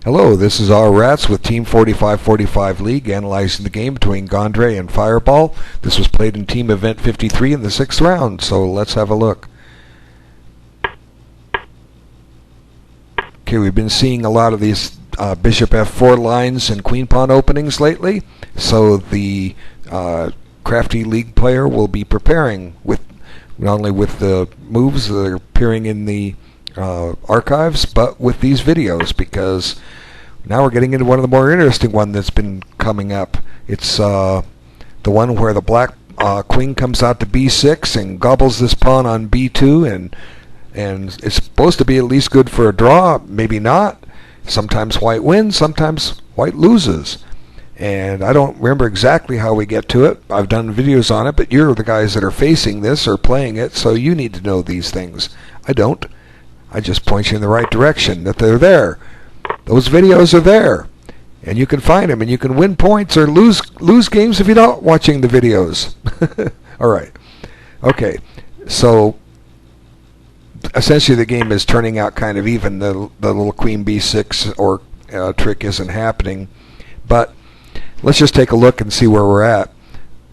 Hello, this is our Rats with Team 4545 League, analyzing the game between Gondre and Fireball. This was played in Team Event 53 in the 6th round, so let's have a look. Okay, we've been seeing a lot of these Bishop F4 lines and Queen Pawn openings lately, so the crafty League player will be preparing with not only with the moves that are appearing in the archives, but with these videos, because now we're getting into one of the more interesting ones that's been coming up. It's the one where the black queen comes out to b6 and gobbles this pawn on b2, and it's supposed to be at least good for a draw, maybe not. Sometimes white wins, sometimes white loses. And I don't remember exactly how we get to it. I've done videos on it, but you're the guys that are facing this or playing it, so you need to know these things. I don't. I just point you in the right direction, that they're there. Those videos are there, and you can find them, and you can win points or lose games if you're not watching the videos. All right. Okay. So essentially, the game is turning out kind of even. The little queen b6 or trick isn't happening, but let's just take a look and see where we're at.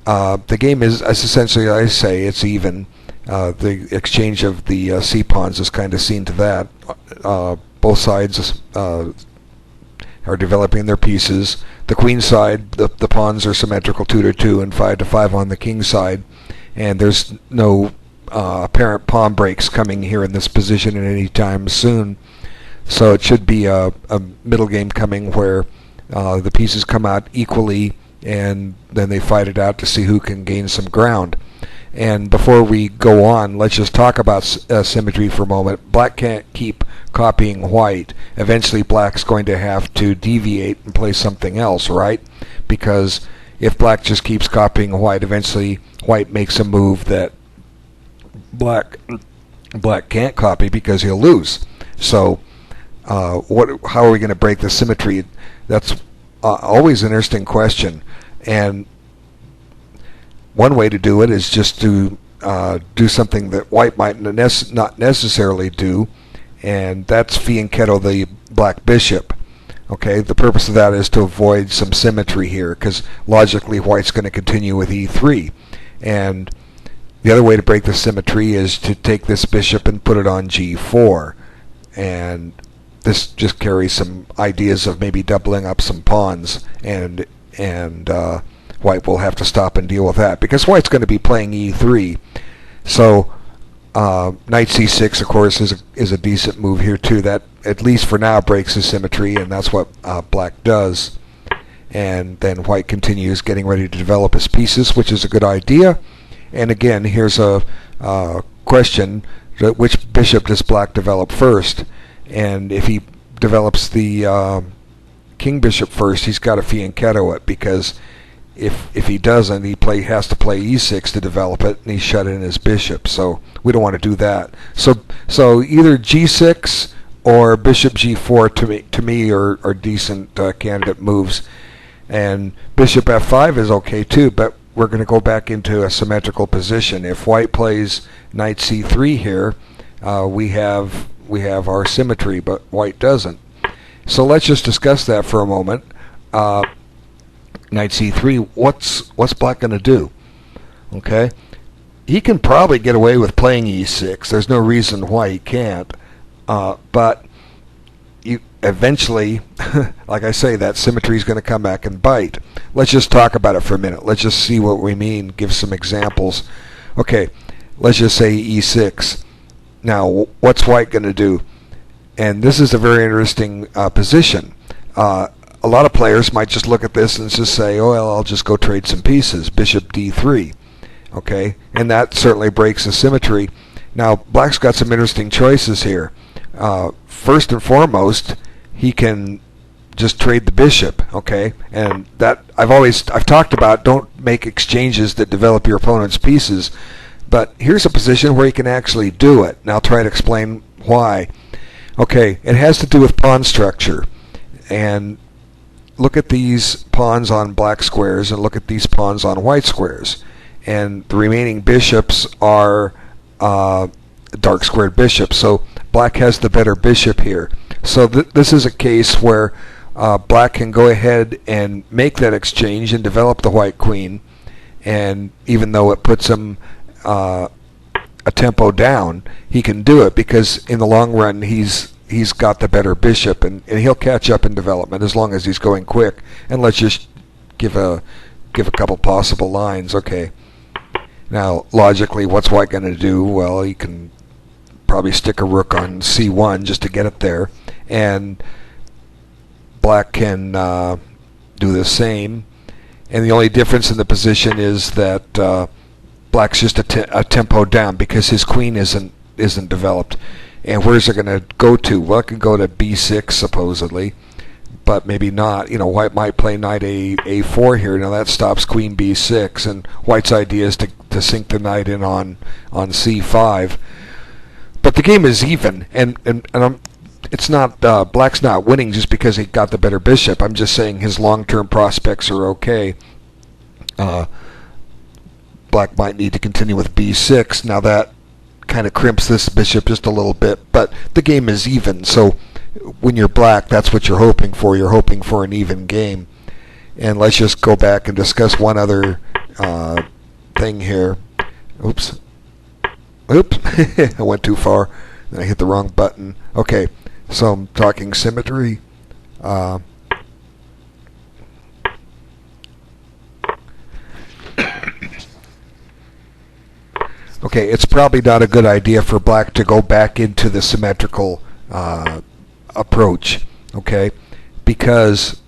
The game is, as essentially I say, it's even. The exchange of the c-pawns is kind of seen to that. Both sides are developing their pieces. The queen side, the pawns are symmetrical 2-2 and 5-5 on the king side, and there's no apparent pawn breaks coming here in this position at any time soon. So it should be a middle game coming where the pieces come out equally, and then they fight it out to see who can gain some ground. And before we go on, let's just talk about symmetry for a moment. Black can't keep copying white. Eventually black's going to have to deviate and play something else, right? Because if black just keeps copying white, eventually white makes a move that black can't copy because he'll lose. So how are we going to break the symmetry? That's always an interesting question. And one way to do it is just to do something that white might not necessarily do, and that's fianchetto the black bishop. Okay, the purpose of that is to avoid some symmetry here, because logically white's going to continue with e3. And the other way to break the symmetry is to take this bishop and put it on g4. And this just carries some ideas of maybe doubling up some pawns, and white will have to stop and deal with that, because white's going to be playing e3. So knight c6, of course, is a decent move here too. That at least for now breaks the symmetry, and that's what black does. And then white continues getting ready to develop his pieces, which is a good idea. And again, here's a question: which bishop does black develop first? And if he develops the king bishop first, he's got to fianchetto it, because if he doesn't, he has to play e6 to develop it, and he's shut in his bishop. So we don't want to do that. So either g6 or bishop g4 to me are decent candidate moves, and bishop f5 is okay too. But we're going to go back into a symmetrical position. If white plays knight c3 here, we have our symmetry, but white doesn't. So let's just discuss that for a moment. Knight c3, what's black going to do? Okay, he can probably get away with playing e6. There's no reason why he can't. But you eventually, like I say, that symmetry is going to come back and bite. Let's just talk about it for a minute. Let's just see what we mean. Give some examples. Okay, let's just say e6. Now, what's white going to do? And this is a very interesting position. A lot of players might just look at this and just say, oh, well, I'll just go trade some pieces. Bishop d3. Okay, and that certainly breaks the symmetry. Now, black's got some interesting choices here. First and foremost, he can just trade the bishop. Okay, and that I've talked about, don't make exchanges that develop your opponent's pieces. But here's a position where he can actually do it, and I'll try to explain why. Okay, it has to do with pawn structure. And look at these pawns on black squares and look at these pawns on white squares. And the remaining bishops are dark squared bishop. So black has the better bishop here. So this is a case where black can go ahead and make that exchange and develop the white queen. And even though it puts him a tempo down, he can do it because in the long run he's got the better bishop, and he'll catch up in development as long as he's going quick. And let's just give a couple possible lines. Okay. Now, logically, what's white going to do? Well, he can probably stick a rook on c1 just to get it there, and black can do the same. And the only difference in the position is that black's just a tempo down because his queen isn't developed. And where's it going to go to? Well, it can go to b6 supposedly, but maybe not. White might play knight a4 here. Now that stops queen b6, and white's idea is to sink the knight in on c5. But the game is even, and it's not black's not winning just because he got the better bishop. I'm just saying his long-term prospects are okay. Black might need to continue with b6. Now that kind of crimps this bishop just a little bit, but the game is even. So when you're black, that's what you're hoping for. You're hoping for an even game. And let's just go back and discuss one other thing here. Oops. I went too far. I hit the wrong button. Okay, so I'm talking symmetry. Okay, it's probably not a good idea for black to go back into the symmetrical approach, okay? Because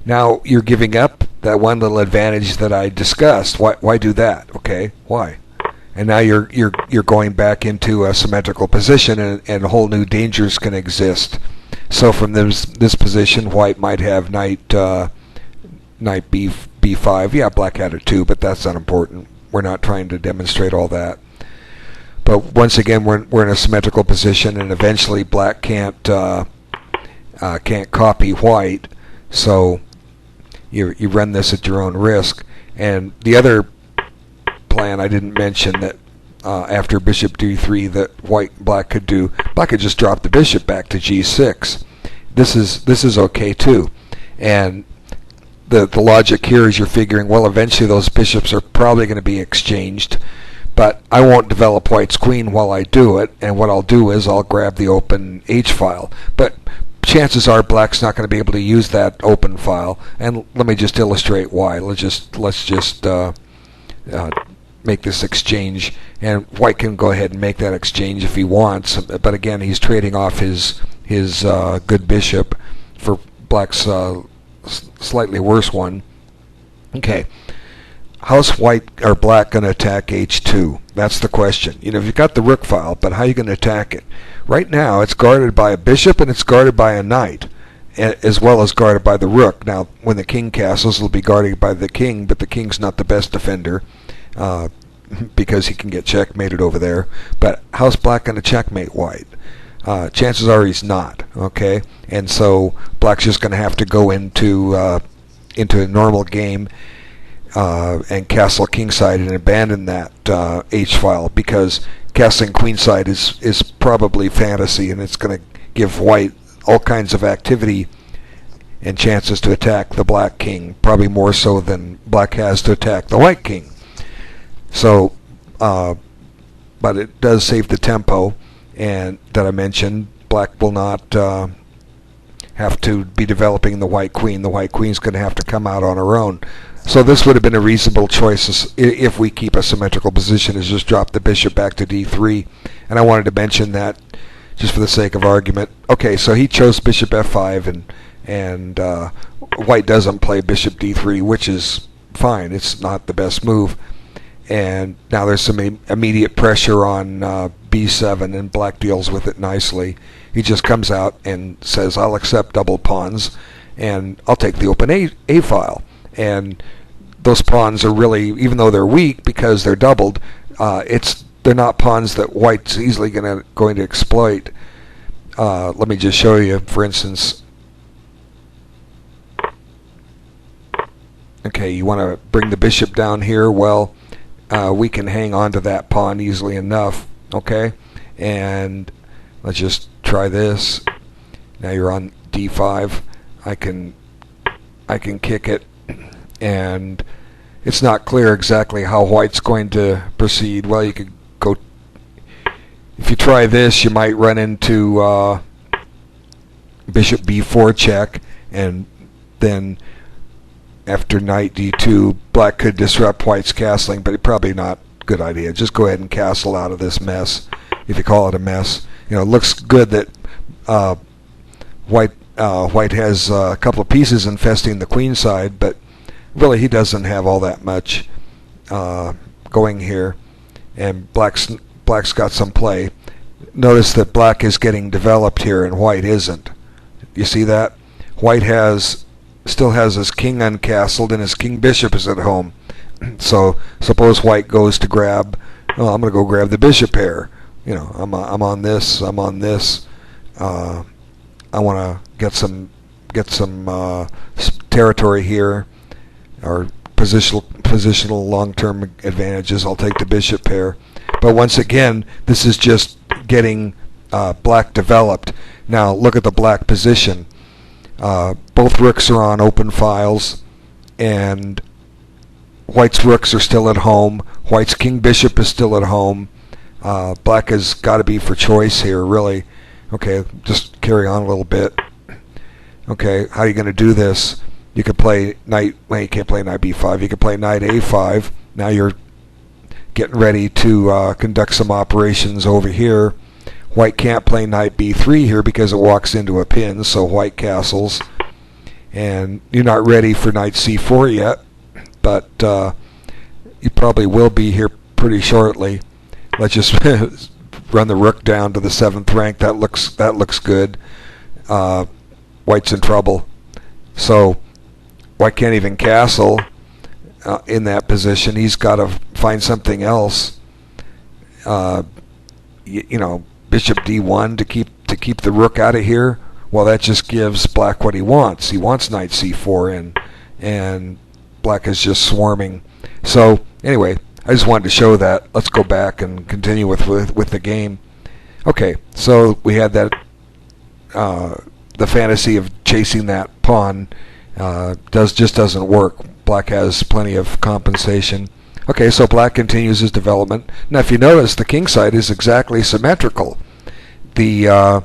now you're giving up that one little advantage that I discussed. Why do that? Okay, why? And now you're going back into a symmetrical position, and whole new dangers can exist. So from this position, white might have knight b5. Yeah, black had it too, but that's unimportant. We're not trying to demonstrate all that. But once again, we're in a symmetrical position, and eventually black can't copy white. So you run this at your own risk. And the other plan I didn't mention that after bishop d3 that black could do, black could just drop the bishop back to g6. This is okay too. And the logic here is you're figuring, well, eventually those bishops are probably going to be exchanged, but I won't develop white's queen while I do it, and what I'll do is I'll grab the open h file. But chances are black's not going to be able to use that open file, and let me just illustrate why. Let's just make this exchange, and white can go ahead and make that exchange if he wants, but again, he's trading off his good bishop for black's slightly worse one. Okay, how's white or black going to attack h2? That's the question. You've got the rook file, but how are you going to attack it? Right now, it's guarded by a bishop and it's guarded by a knight, as well as guarded by the rook. Now, when the king castles, it'll be guarded by the king, but the king's not the best defender because he can get checkmated over there. But how's black going to checkmate white? Chances are he's not, okay? And so black's just going to have to go into a normal game and castle kingside and abandon that h-file, because castling queenside is probably fantasy, and it's going to give white all kinds of activity and chances to attack the black king, probably more so than black has to attack the white king. So, but it does save the tempo, and that I mentioned. Black will not have to be developing the white queen. The white queen's going to have to come out on her own. So this would have been a reasonable choice if we keep a symmetrical position, is just drop the bishop back to d3. And I wanted to mention that just for the sake of argument. Okay, so he chose bishop f5, and white doesn't play bishop d3, which is fine. It's not the best move. And now there's some immediate pressure on b7, and black deals with it nicely. He just comes out and says, I'll accept double pawns, and I'll take the open a file. And those pawns are really, even though they're weak because they're doubled, they're not pawns that white's easily going to exploit. Let me just show you, for instance. Okay, you want to bring the bishop down here. Well, we can hang on to that pawn easily enough Okay, and let's just try this. Now you're on d5. I can kick it, and it's not clear exactly how white's going to proceed. Well, you could go. If you try this, you might run into bishop b4 check, and then after knight d2, black could disrupt white's castling, but probably not a good idea. Just go ahead and castle out of this mess, if you call it a mess. You know, it looks good that white has a couple of pieces infesting the queen side, but really he doesn't have all that much going here, and black's got some play. Notice that black is getting developed here and white isn't. You see that? White still has his king uncastled and his king bishop is at home. So suppose white goes to grab. Oh, I'm going to go grab the bishop pair. You know, I'm on this. I'm on this. I want to get some territory here, or positional long-term advantages. I'll take the bishop pair. But once again, this is just getting black developed. Now look at the black position. Both rooks are on open files, and white's rooks are still at home. White's king bishop is still at home. Black has got to be for choice here, really. Okay, just carry on a little bit. Okay, how are you going to do this? You could play knight. Well, you can't play knight b5. You could play knight a5. Now you're getting ready to conduct some operations over here. White can't play knight b3 here because it walks into a pin, so white castles. And you're not ready for knight c4 yet, but you probably will be here pretty shortly. Let's just run the rook down to the 7th rank. That looks good. White's in trouble. So white can't even castle in that position. He's got to find something else. You know, bishop d1 to keep the rook out of here. Well, that just gives black what he wants. He wants knight c4 and black is just swarming. So anyway, I just wanted to show that. Let's go back and continue with the game. Okay, so we had that the fantasy of chasing that pawn just doesn't work. Black has plenty of compensation. Okay, so black continues his development. Now, if you notice, the king side is exactly symmetrical. The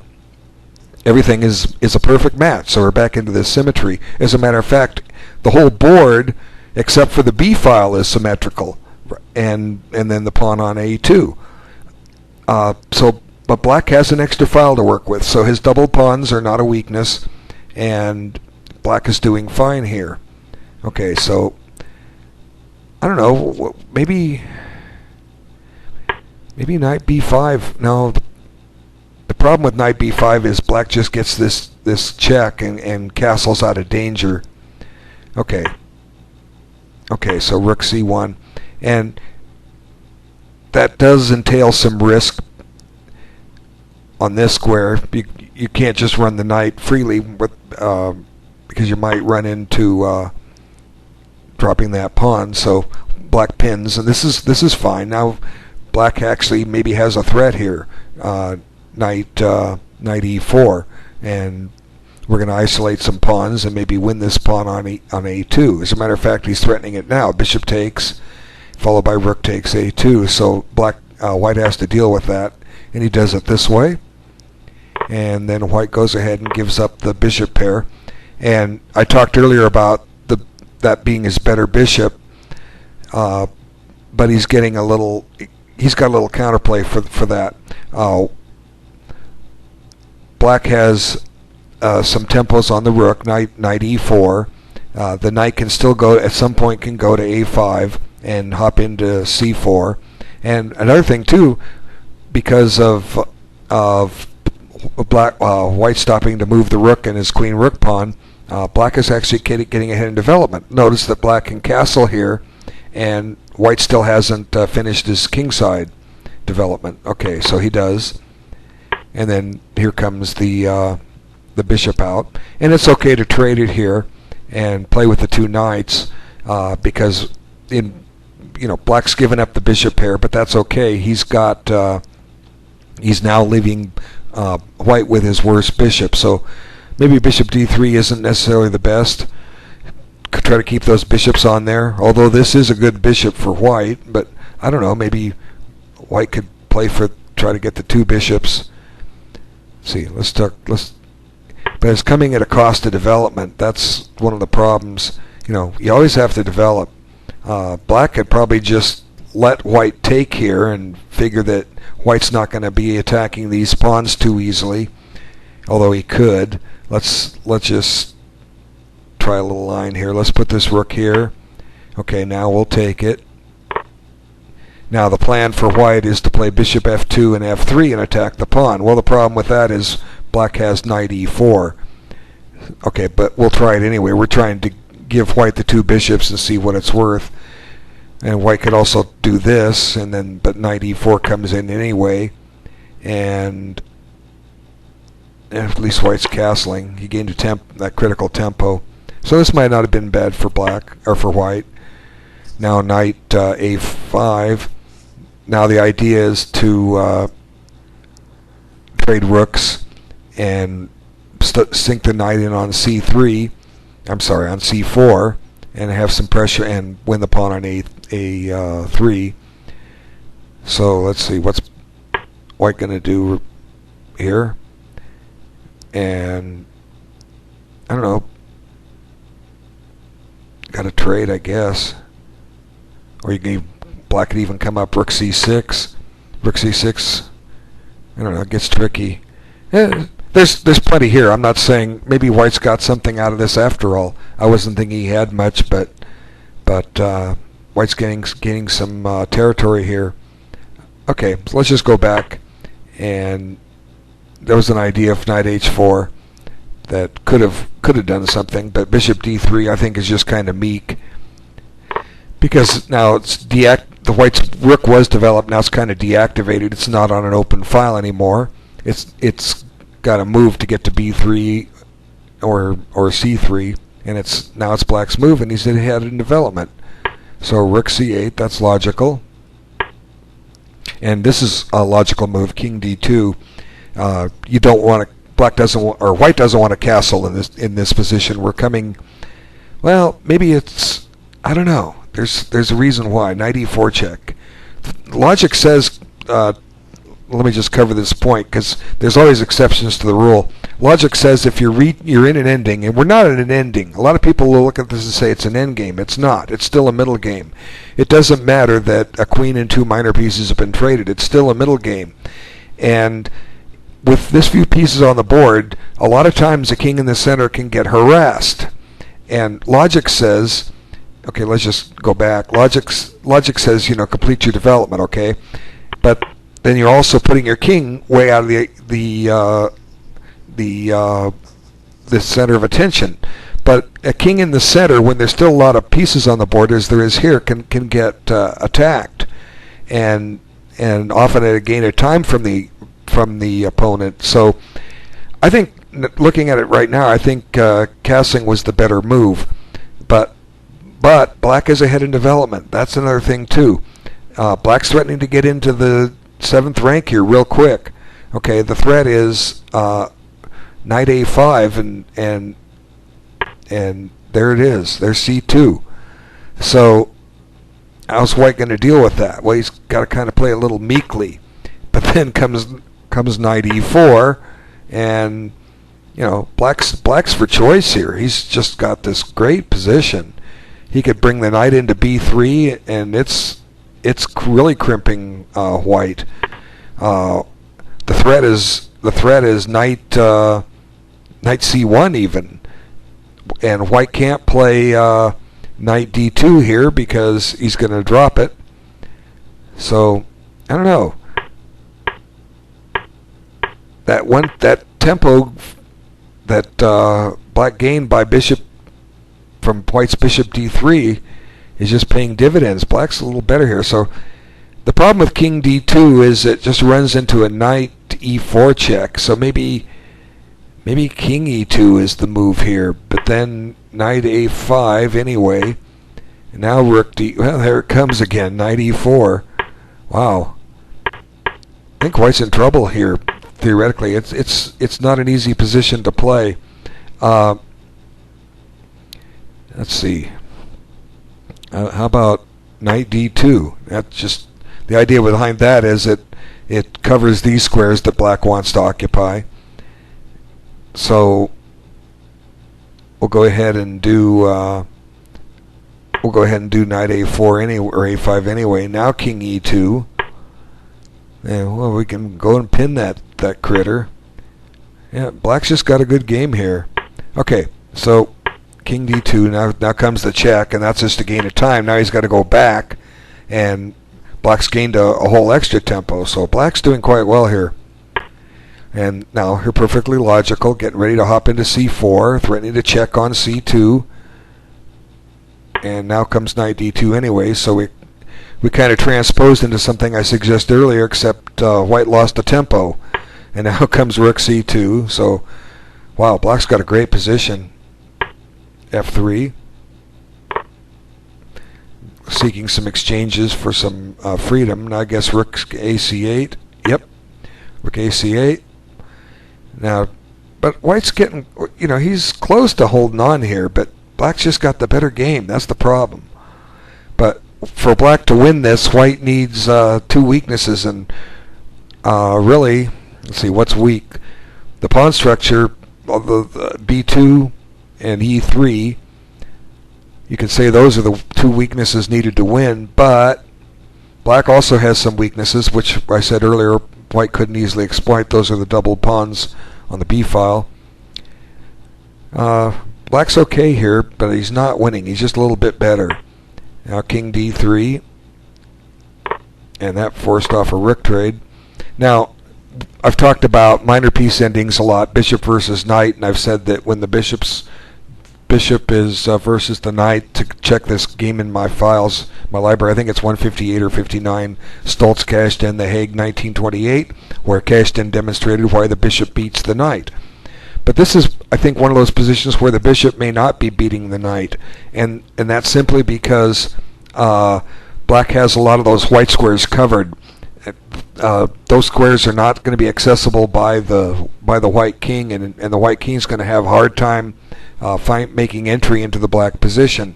everything is a perfect match, so we're back into this symmetry. As a matter of fact, the whole board, except for the b file, is symmetrical, and then the pawn on a2. But black has an extra file to work with, so his double pawns are not a weakness, and black is doing fine here. Okay, so I don't know, maybe knight b5. No, the problem with knight b5 is black just gets this check and castles out of danger. Okay, so rook c1, and that does entail some risk on this square. You can't just run the knight freely with because you might run into dropping that pawn. So black pins, and this is fine. Now black actually maybe has a threat here. Knight e4, and we're going to isolate some pawns and maybe win this pawn on a2. As a matter of fact, he's threatening it now. Bishop takes, followed by rook takes a2. So white has to deal with that, and he does it this way. And then white goes ahead and gives up the bishop pair. And I talked earlier about that being his better bishop, but he's got a little counterplay for that. Black has some tempos on the rook, knight e4. The knight can still go, at some point can go to a5 and hop into c4. And another thing too, because of white stopping to move the rook and his queen rook pawn, black is actually getting ahead in development. Notice that black can castle here, and white still hasn't finished his kingside development. Okay, so he does. And then here comes the bishop out, and it's okay to trade it here and play with the two knights because black's given up the bishop pair, but that's okay. He's got he's now leaving white with his worst bishop. So maybe bishop d3 isn't necessarily the best. Could try to keep those bishops on there, although this is a good bishop for white, but I don't know, maybe white could play for, try to get the two bishops. Let's see, but it's coming at a cost of development. That's one of the problems. You always have to develop. Black could probably just let white take here and figure that white's not going to be attacking these pawns too easily, although he could. Let's just try a little line here. Let's put this rook here. Okay, now we'll take it. Now the plan for white is to play bishop f2 and f3 and attack the pawn. Well, the problem with that is black has knight e4. Okay, but we'll try it anyway. We're trying to give white the two bishops and see what it's worth. And white could also do this, and then but knight e4 comes in anyway, and at least white's castling. He gained that critical tempo. So this might not have been bad for black or for white. Now knight a5. Now the idea is to trade rooks and sink the knight in on c3. I'm sorry, on c4, and have some pressure and win the pawn on a3. So let's see, what's white going to do here? And I don't know. Got a trade, I guess. Or black could even come up rook c6. Rook c6. I don't know. It gets tricky. There's plenty here. I'm not saying maybe white's got something out of this after all. I wasn't thinking he had much, but white's gaining some territory here. Okay, so let's just go back. And there was an idea of knight h4 that could have done something, but bishop d3 I think is just kind of meek, because now it's the white's rook was developed. Now it's kind of deactivated. It's not on an open file anymore. It's got to move to get to b3 or c3, and now it's black's move, and he's ahead in development. So rook c8, that's logical, and this is a logical move. King d2. You don't want to. Black doesn't want, or white doesn't want a castle in this position. We're coming. Well, maybe it's. I don't know. There's a reason why. Knight e4 check. Logic says. Let me just cover this point, because there's always exceptions to the rule. Logic says if you're in an ending, and we're not in an ending. A lot of people will look at this and say it's an end game. It's not. It's still a middle game. It doesn't matter that a queen and two minor pieces have been traded. It's still a middle game, and with this few pieces on the board, a lot of times the king in the center can get harassed. And logic says, okay, let's just go back. Logic says, complete your development, okay? But then you're also putting your king way out of the center of attention. But a king in the center, when there's still a lot of pieces on the board, as there is here, can get attacked, and often at a gain of time from the opponent. So I think, looking at it right now, I think castling was the better move. But black is ahead in development. That's another thing too. Black's threatening to get into the 7th rank here real quick. Okay, the threat is knight a5, and there it is. There's c2. So how's white going to deal with that? Well, he's got to kind of play a little meekly. But then comes knight e4, and black's for choice here. He's just got this great position. He could bring the knight into b3, and it's really crimping white. The threat is knight c1 even, and white can't play knight d2 here because he's going to drop it. So I don't know. That tempo that black gained by from white's bishop d3 is just paying dividends. Black's a little better here. So the problem with king d2 is it just runs into a knight e4 check. So maybe king e2 is the move here, but then knight a5 anyway. And now rook d. Well, there it comes again. Knight e4. Wow. think white's in trouble here. Theoretically, it's not an easy position to play. Let's see. How about knight d2? That's just the idea behind that is it covers these squares that black wants to occupy. So we'll go ahead and do knight a4 anyway, or a5 anyway. Now king e2. And well, we can go and pin that critter. Yeah, black's just got a good game here. Okay, so king d2. Now comes the check, and that's just a gain of time. Now he's got to go back, and black's gained a whole extra tempo. So black's doing quite well here. And now here, perfectly logical, getting ready to hop into c4, threatening to check on c2. And now comes knight d2 anyway, so we kind of transposed into something I suggested earlier, except white lost the tempo. And now comes rook c2. So, wow, black's got a great position. f3. Seeking some exchanges for some freedom. Now I guess rook ac8. Yep, rook ac8. Now, but white's getting, he's close to holding on here, but black's just got the better game. That's the problem. But for black to win this, white needs two weaknesses, and really, let's see, what's weak? The pawn structure, the b2 and e3, you could say those are the two weaknesses needed to win, but black also has some weaknesses, which I said earlier, white couldn't easily exploit. Those are the double pawns on the b file. Black's okay here, but he's not winning. He's just a little bit better. Now king d3, and that forced off a rook trade. Now, I've talked about minor piece endings a lot, bishop versus knight, and I've said that when the bishop is versus the knight, to check this game in my files, my library, I think it's 158 or 59, Stoltz cashed in The Hague 1928, where Cashton demonstrated why the bishop beats the knight. But this is, I think, one of those positions where the bishop may not be beating the knight, and that's simply because black has a lot of those white squares covered. Those squares are not going to be accessible by the white king, and the white king is going to have a hard time making entry into the black position.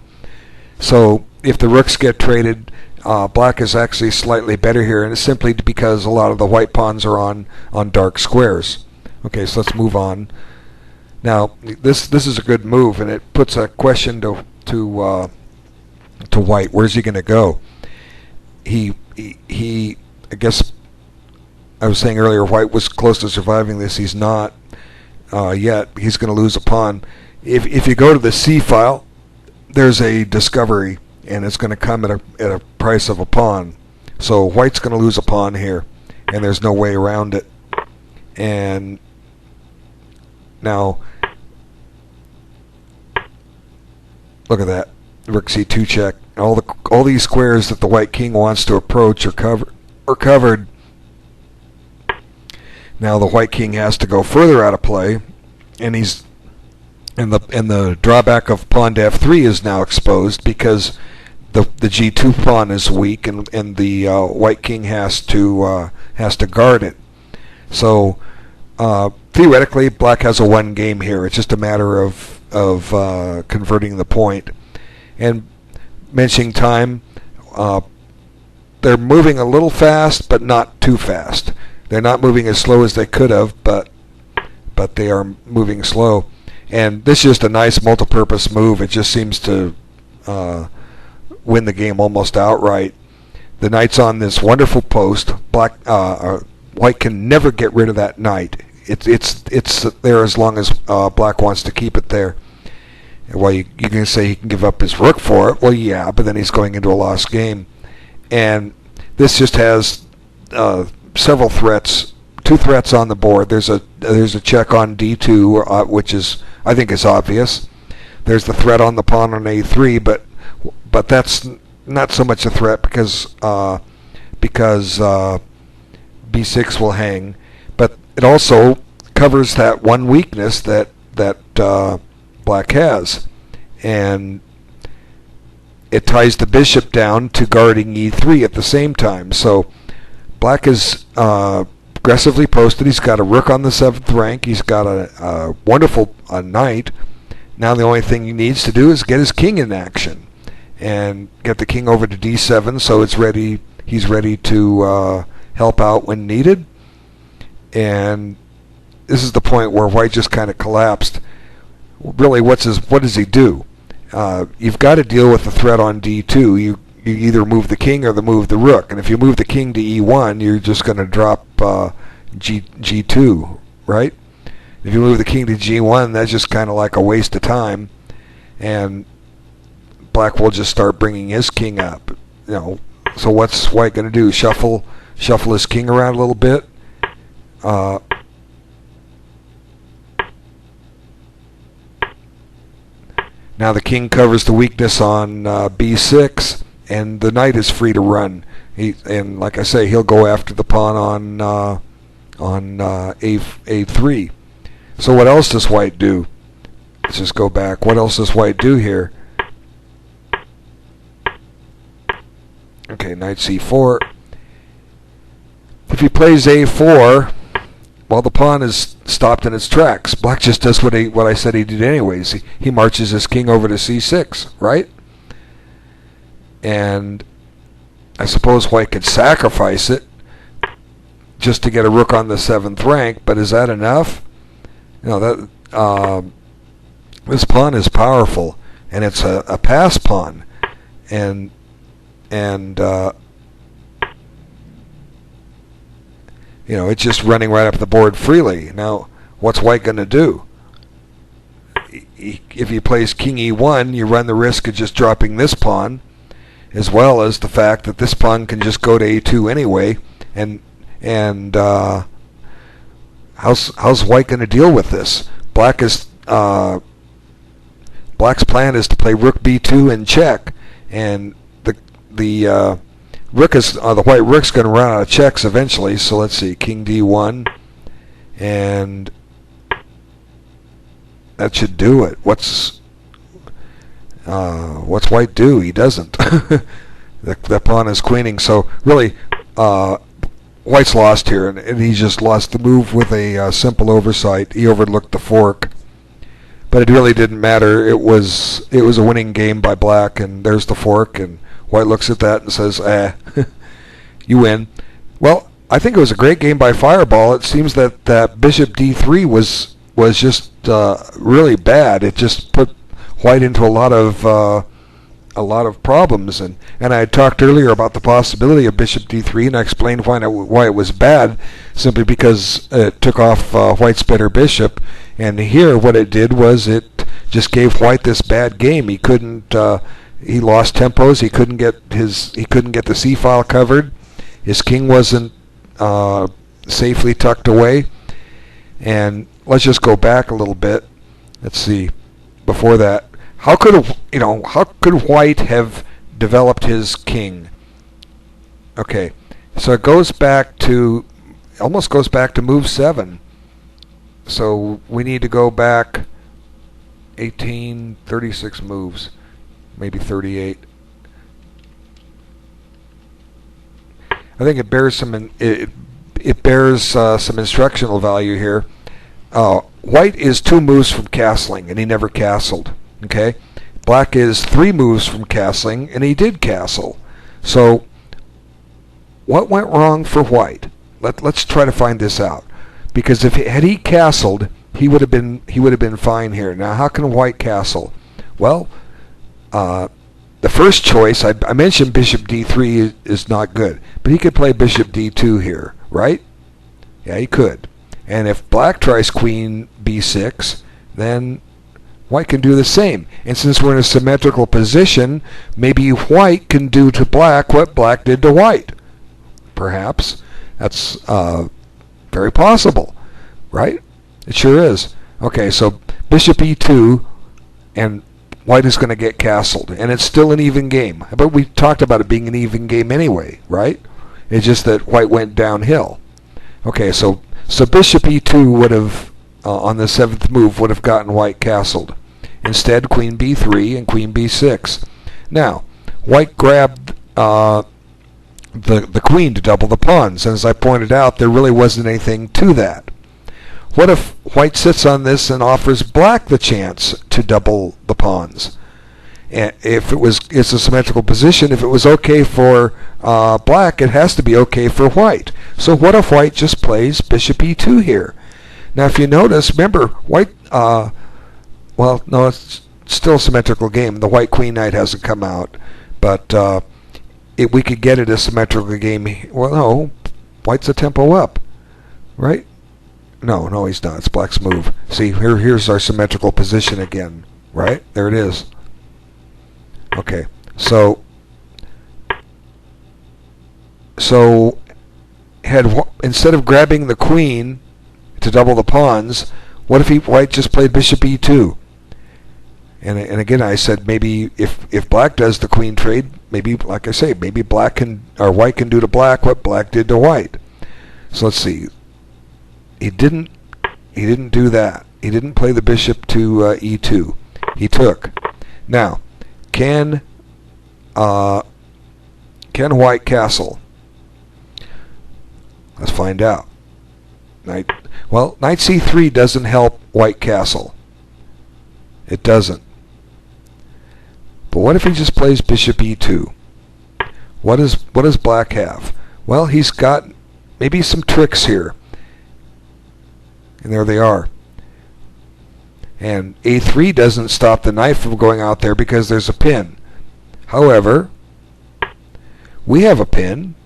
So if the rooks get traded, black is actually slightly better here, and it's simply because a lot of the white pawns are on dark squares. Okay, so let's move on. Now this is a good move, and it puts a question to white. Where's he going to go? He I guess I was saying earlier, white was close to surviving this. He's not yet. He's going to lose a pawn. If you go to the c file, there's a discovery, and it's going to come at a price of a pawn. So white's going to lose a pawn here, and there's no way around it. And now, look at that, rook c2 check. All these squares that the white king wants to approach are covered. Now the white king has to go further out of play, and the drawback of pawn to f3 is now exposed because the g2 pawn is weak, and the white king has to guard it. So theoretically, black has a one game here. It's just a matter of converting the point. And mentioning time, they're moving a little fast, but not too fast. They're not moving as slow as they could have, but they are moving slow. And this is just a nice multi-purpose move. It just seems to win the game almost outright. The knight's on this wonderful post. White can never get rid of that knight. It's there as long as black wants to keep it there. Well, you can say he can give up his rook for it. Well, yeah, but then he's going into a lost game. And this just has several threats, two threats on the board. There's a check on d2, which is, I think, is obvious. There's the threat on the pawn on a3, but that's not so much a threat because b6 will hang. But it also covers that one weakness that black has, and it ties the bishop down to guarding e3 at the same time. So black is aggressively posted. He's got a rook on the 7th rank. He's got a wonderful knight. Now the only thing he needs to do is get his king in action and get the king over to d7 so it's ready. He's ready to help out when needed. And this is the point where white just kind of collapsed. Really, what does he do? You've got to deal with the threat on d2. You either move the king or move the rook. And if you move the king to e1, you're just going to drop g2, right? If you move the king to g1, that's just kind of like a waste of time. And black will just start bringing his king up. So what's white going to do? Shuffle his king around a little bit. Now the king covers the weakness on b6, and the knight is free to run. And like I say, he'll go after the pawn on a3. So what else does white do? Let's just go back. What else does white do here? Okay, knight c4. If he plays a4, well, the pawn is stopped in its tracks. Black just does what I said he did anyways. He marches his king over to c6, right? And I suppose white could sacrifice it just to get a rook on the 7th rank, but is that enough? That this pawn is powerful, and it's a pass pawn, and it's just running right up the board freely. Now, what's white going to do? If he plays king e1, you run the risk of just dropping this pawn, as well as the fact that this pawn can just go to a2 anyway. And how's white going to deal with this? Black's plan is to play rook b2 and check, and the white rook's going to run out of checks eventually. So let's see, king d1, and that should do it. What's white do? He doesn't. the pawn is queening. So really, white's lost here, and he just lost the move with a simple oversight. He overlooked the fork, but it really didn't matter. It was a winning game by black, and there's the fork, and white looks at that and says, you win. Well, I think it was a great game by Fireball. It seems that bishop d3 was just really bad. It just put white into a lot of problems, and I had talked earlier about the possibility of bishop d3, and I explained why it was bad, simply because it took off white's better bishop. And here, what it did was it just gave white this bad game. He couldn't. He lost tempos. He couldn't get the c file covered. His king wasn't safely tucked away. And let's just go back a little bit. Let's see. Before that, how could white have developed his king? Okay, so it almost goes back to move 7. So we need to go back 36 moves, maybe 38. I think it bears some some instructional value here. White is 2 moves from castling, and he never castled. Okay, black is 3 moves from castling, and he did castle. So what went wrong for white? Let's try to find this out, because had he castled, he would have been fine here. Now, how can white castle? Well, the first choice I mentioned, bishop d3 is not good, but he could play bishop d2 here, right? Yeah, he could. And if black tries queen b6, then white can do the same. And since we're in a symmetrical position, maybe white can do to black what black did to white. Perhaps. That's very possible, right? It sure is. Okay, so bishop e2, and white is going to get castled. And it's still an even game. But we talked about it being an even game anyway, right? It's just that white went downhill. Okay, so bishop e2 would have, on the 7th move, would have gotten white castled. Instead, queen b3 and queen b6. Now, white grabbed the the queen to double the pawns. And as I pointed out, there really wasn't anything to that. What if white sits on this and offers black the chance to double the pawns? And if it's a symmetrical position, if it was okay for black, it has to be okay for white. So what if white just plays bishop e2 here? Now, if you notice, remember, white, well, no, it's still a symmetrical game. The white queen knight hasn't come out, but we could get it a symmetrical game. Well, no, white's a tempo up, right? No, he's not. It's black's move. See, here's our symmetrical position again, right? There it is. Okay, so instead of grabbing the queen to double the pawns, what if white just played bishop e2? And again, I said maybe if black does the queen trade, maybe, like I say, maybe white can do to black what black did to white. So let's see. He didn't do that. He didn't play the bishop to e2. He took. Now, can white castle? Let's find out. Knight c3 doesn't help white castle. It doesn't. But what if he just plays bishop e2? What does black have? Well, he's got maybe some tricks here. And there they are. And a3 doesn't stop the knight from going out there because there's a pin. However, we have a pin,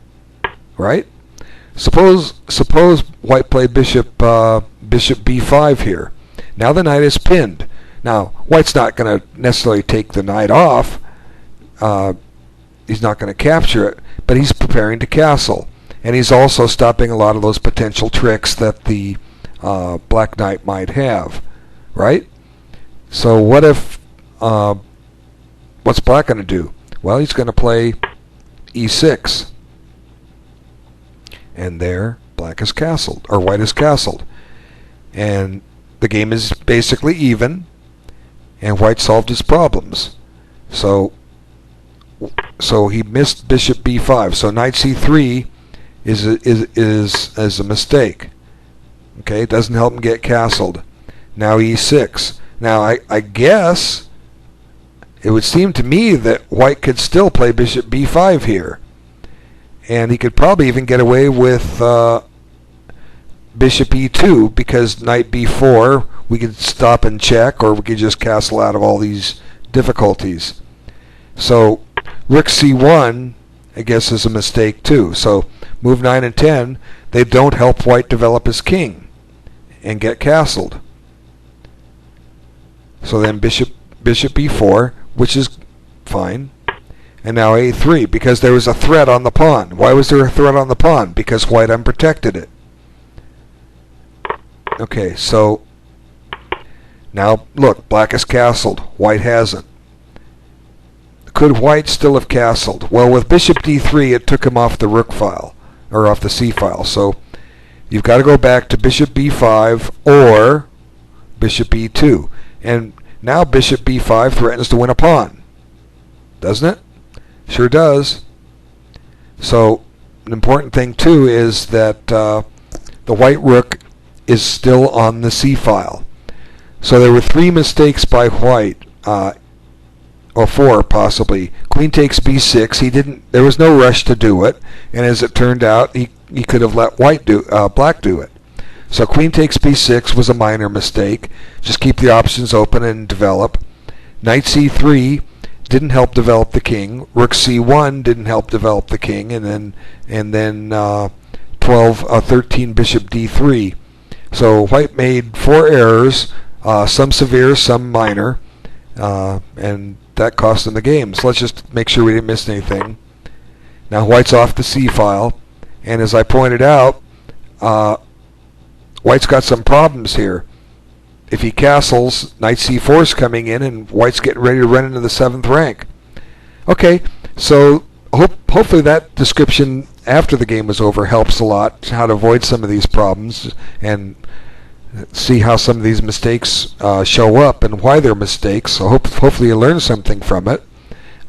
right? Suppose white played bishop b5 here. Now the knight is pinned. Now white's not going to necessarily take the knight off. He's not going to capture it, but he's preparing to castle, and he's also stopping a lot of those potential tricks that the black knight might have, right? So what if what's black going to do? Well, he's going to play e6, and there black is castled, or white is castled, and the game is basically even, and white solved his problems. So he missed bishop b5. So knight c3 is a mistake. Okay, it doesn't help him get castled. Now e6. Now I guess it would seem to me that white could still play bishop b5 here, and he could probably even get away with bishop e2, because knight b4 we could stop and check, or we could just castle out of all these difficulties. So rook c1 I guess is a mistake too. So move 9 and 10, they don't help white develop his king and get castled. So then bishop e4, which is fine. And now a3, because there was a threat on the pawn. Why was there a threat on the pawn? Because white unprotected it. Okay, so now look, black is castled, white hasn't. Could white still have castled? Well, with bishop d3, it took him off the rook file, or off the c file. So you've got to go back to bishop b5 or bishop e2. And now bishop b5 threatens to win a pawn, doesn't it? Sure does. So an important thing too is that the white rook is still on the c file. So there were 3 mistakes by white, or 4 possibly. Queen takes b6. There was no rush to do it, and as it turned out, he could have let black do it. So queen takes b6 was a minor mistake. Just keep the options open and develop. Knight c3 didn't help develop the king. Rook c1 didn't help develop the king, and then 13 bishop d3. So white made 4 errors, some severe, some minor, and that cost him the game. So let's just make sure we didn't miss anything. Now white's off the c file, and as I pointed out, white's got some problems here. If he castles, knight c4 is coming in, and white's getting ready to run into the 7th rank. Okay, so hopefully that description after the game was over helps a lot, how to avoid some of these problems and see how some of these mistakes show up and why they're mistakes. So hopefully you learned something from it.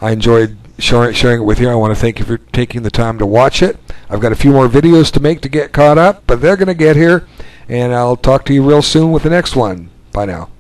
I enjoyed sharing it with you. I want to thank you for taking the time to watch it. I've got a few more videos to make to get caught up, but they're going to get here, and I'll talk to you real soon with the next one. Bye now.